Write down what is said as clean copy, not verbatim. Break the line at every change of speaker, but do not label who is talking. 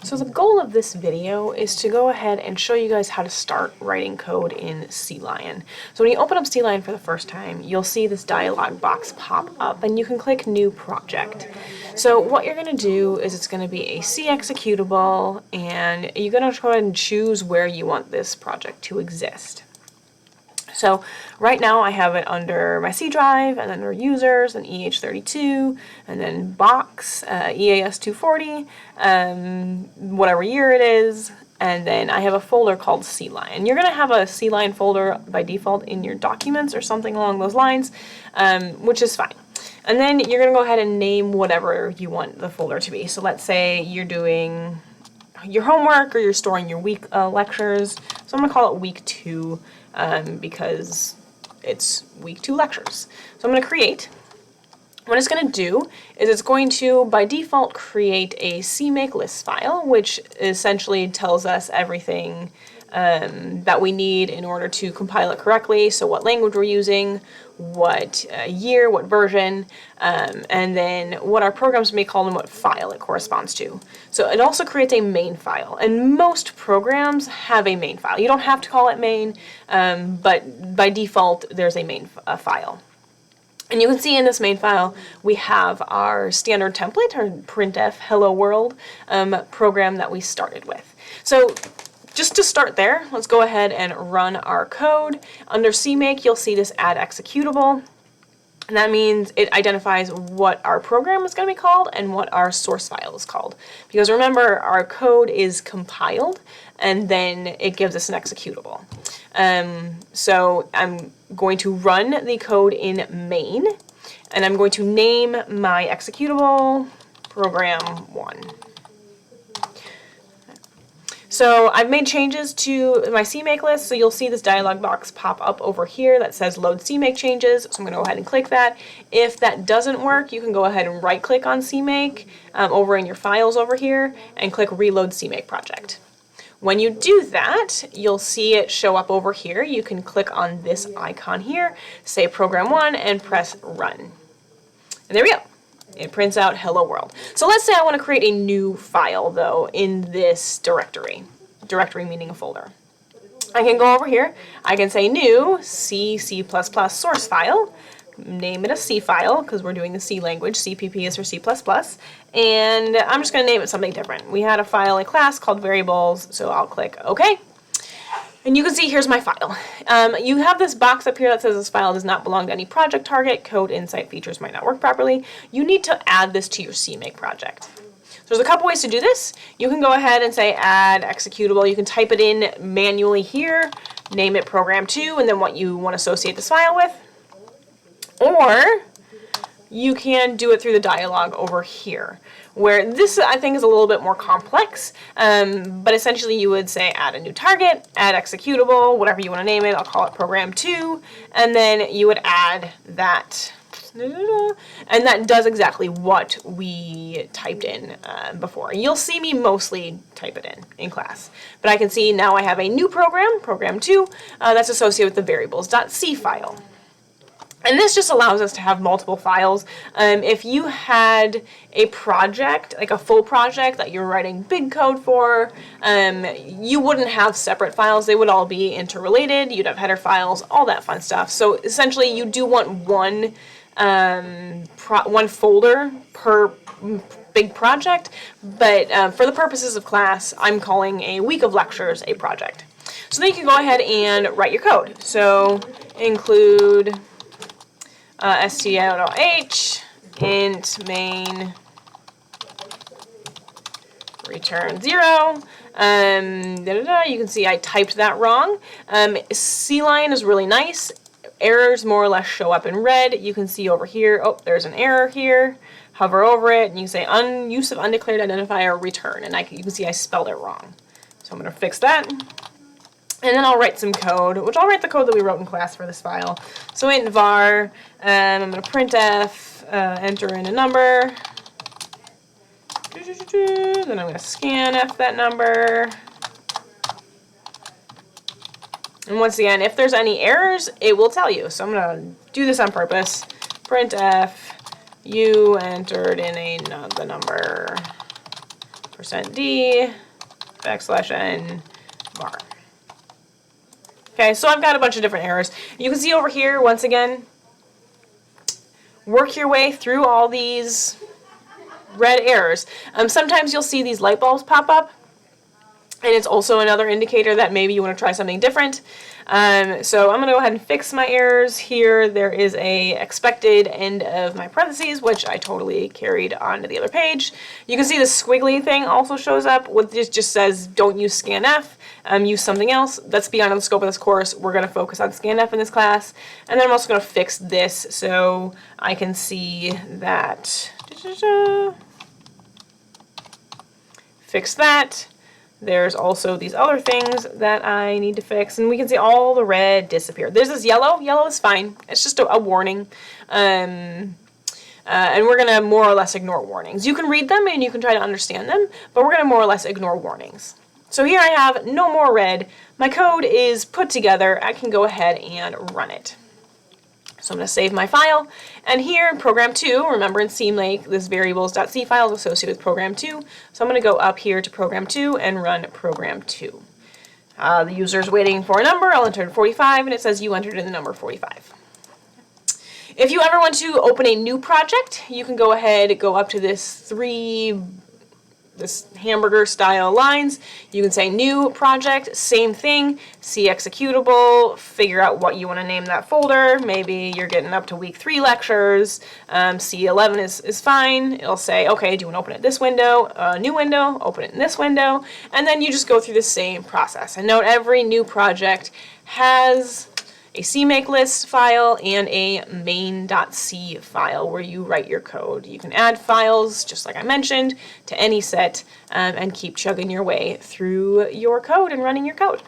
So the goal of this video is to go ahead and show you guys how to start writing code in CLion. So when you open up CLion for the first time, you'll see this dialog box pop up and you can click New Project. So what you're going to do is it's going to be a C executable, and you're going to go ahead and choose where you want this project to exist. So right now I have it under my C drive, and under users, and EH32, and then box, EAS240, whatever year it is, and then I have a folder called CLion. You're going to have a CLion folder by default in your documents or something along those lines, which is fine. And then you're going to go ahead and name whatever you want the folder to be. So let's say you're doing your homework or you're storing your week lectures. So I'm going to call it week 2. Because it's week 2 lectures. So I'm going to create. What it's going to do is it's going to, by default, create a CMake list file, which essentially tells us everything that we need in order to compile it correctly. So what language we're using, what year, what version, and then what our programs may call and what file it corresponds to. So it also creates a main file, and most programs have a main file. You don't have to call it main, but by default there's a main file. And you can see in this main file we have our standard template, our printf hello world program that we started with. So just to start there, let's go ahead and run our code. Under CMake, you'll see this add executable. And that means it identifies what our program is going to be called and what our source file is called. Because remember, our code is compiled, and then it gives us an executable. So I'm going to run the code in main, and I'm going to name my executable program1. So I've made changes to my CMake list, so you'll see this dialog box pop up over here that says load CMake changes, so I'm going to go ahead and click that. If that doesn't work, you can go ahead and right click on CMake over in your files over here and click reload CMake project. When you do that, you'll see it show up over here. You can click on this icon here, say program1, and press run. And there we go. It prints out hello world. So let's say I want to create a new file, though, in this directory. Directory meaning a folder. I can go over here. I can say new C++ source file. Name it a C file, because we're doing the C language. CPP is for C++. And I'm just going to name it something different. We had a file, a class called variables, so I'll click OK. And you can see here's my file. You have this box up here that says this file does not belong to any project target. Code insight features might not work properly. You need to add this to your CMake project. So there's a couple ways to do this. You can go ahead and say add executable. You can type it in manually here, name it program2, and then what you want to associate this file with. Or you can do it through the dialog over here, where this I think is a little bit more complex, but essentially you would say add a new target, add executable, whatever you want to name it. I'll call it program2, and then you would add that, and that does exactly what we typed in before. You'll see me mostly type it in class, but I can see now I have a new program, program2, that's associated with the variables.c file. And this just allows us to have multiple files. If you had a project, like a full project that you're writing big code for, you wouldn't have separate files. They would all be interrelated. You'd have header files, all that fun stuff. So essentially you do want one folder per big project, but for the purposes of class, I'm calling a week of lectures a project. So then you can go ahead and write your code. So include stdio.h int main return 0. You can see I typed that wrong. CLion is really nice. Errors more or less show up in red. You can see over here, oh, there's an error here. Hover over it, and you say use of undeclared identifier return, and you can see I spelled it wrong. So I'm going to fix that. And then I'll write some code, which I'll write the code that we wrote in class for this file. So int var, I'm going to printf, enter in a number. Then I'm going to scanf that number. And once again, if there's any errors, it will tell you. So I'm going to do this on purpose. Printf, you entered in the number %d \n var. Okay, so I've got a bunch of different errors. You can see over here, once again, work your way through all these red errors. Sometimes you'll see these light bulbs pop up, and it's also another indicator that maybe you want to try something different. So I'm going to go ahead and fix my errors here. There is a expected end of my parentheses, which I totally carried onto the other page. You can see the squiggly thing also shows up, which just says don't use scanf, use something else. That's beyond the scope of this course. We're going to focus on scanf in this class. And then I'm also going to fix this so I can see that. Fix that. There's also these other things that I need to fix, and we can see all the red disappear. There's this yellow. Yellow is fine. It's just a warning. And we're going to more or less ignore warnings. You can read them and you can try to understand them, but we're going to more or less ignore warnings. So here I have no more red. My code is put together. I can go ahead and run it. So I'm going to save my file, and here in program 2, remember in CLion, this variables.c file is associated with program 2, so I'm going to go up here to program 2 and run program 2. The user's waiting for a number. I'll enter in 45, and it says you entered in the number 45. If you ever want to open a new project, you can go ahead, go up to this hamburger style lines. You can say new project, same thing, see executable, figure out what you want to name that folder. Maybe you're getting up to week 3 lectures. C11 is fine. It'll say, okay, do you want to open it in this window, new window, open it in this window, and then you just go through the same process. And note every new project has a CMakeList file and a main.c file where you write your code. You can add files, just like I mentioned, to any set and keep chugging your way through your code and running your code.